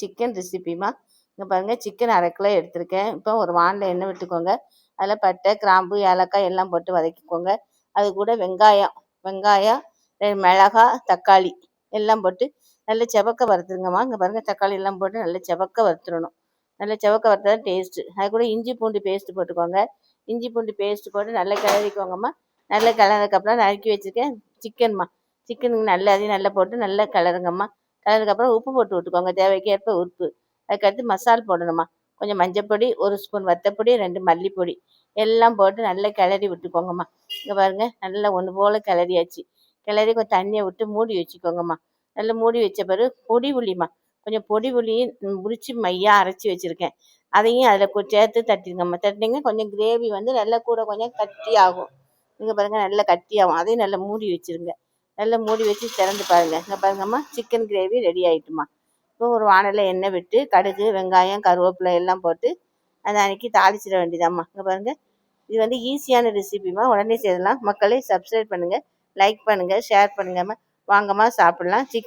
Chicken ரெசிபிமா. இங்கே பாருங்கள், chicken 1/2 kilo எடுத்திருக்கேன். இப்போ ஒரு வானில் எண்ணெய் விட்டுக்கோங்க. அதில் பட்டை, கிராம்பு, ஏலக்காய் எல்லாம் போட்டு வதக்கிக்கோங்க. அது கூட வெங்காயம், 2 மிளகாய், தக்காளி எல்லாம் போட்டு நல்லா செவக்க வறுத்துருங்கம்மா. இங்கே பாருங்கள், தக்காளி எல்லாம் போட்டு நல்லா செவக்க வறுத்துடணும். நல்லா செவக்க வறுத்தா தான் டேஸ்ட்டு. அது கூட இஞ்சி பூண்டு பேஸ்ட்டு போட்டுக்கோங்க. இஞ்சி பூண்டு பேஸ்ட்டு போட்டு நல்லா கிளறிக்கோங்கம்மா. நல்லா கிளறதுக்கப்புறம் நறுக்கி வச்சுருக்கேன் சிக்கனுக்கு நல்லா அதையும் நல்லா போட்டு நல்லா கிளறுங்கம்மா. அதுக்கப்புறம் உப்பு போட்டு விட்டுக்கோங்க, தேவைக்கேற்ப உப்பு. அதுக்கடுத்து மசால் போடணுமா. கொஞ்சம் மஞ்சப்பொடி, 1 ஸ்பூன் வத்தப்பொடி, 2 மல்லிப்பொடி எல்லாம் போட்டு நல்லா கிளறி விட்டுக்கோங்கம்மா. இங்கே பாருங்கள், நல்லா ஒன்று போல் கிளறியாச்சு. கிளறி கொஞ்சம் தண்ணியை விட்டு மூடி வச்சுக்கோங்கம்மா. நல்லா மூடி வச்ச பிறகு பொடி புளிம்மா, கொஞ்சம் பொடி புளியும் உரித்து மையாக அரைச்சி வச்சுருக்கேன். அதையும் அதில் சேர்த்து தட்டிடுங்கம்மா. தட்டினீங்க கொஞ்சம் கிரேவி நல்லா கூட கொஞ்சம் கட்டியாகும். இங்கே பாருங்கள், நல்லா கட்டியாகும். அதையும் நல்லா மூடி வச்சுருங்க. நல்லா மூடி வச்சு திறந்து பாருங்கள். இங்கே பாருங்கம்மா, சிக்கன் கிரேவி ரெடி ஆகிட்டுமா. இப்போ ஒரு வானலில் எண்ணெய் விட்டு கடுகு, வெங்காயம், கருவேப்பிலை எல்லாம் போட்டு அதை அன்றைக்கி தாளிச்சிட வேண்டியதாம்மா. இங்கே பாருங்கள், இது ஈஸியான ரெசிபிமா. உடனே செய்யலாம். மக்களை சப்ஸ்கிரைப் பண்ணுங்கள், லைக் பண்ணுங்கள், ஷேர் பண்ணுங்கம்மா. வாங்கம்மா சாப்பிட்லாம். சிக்கன்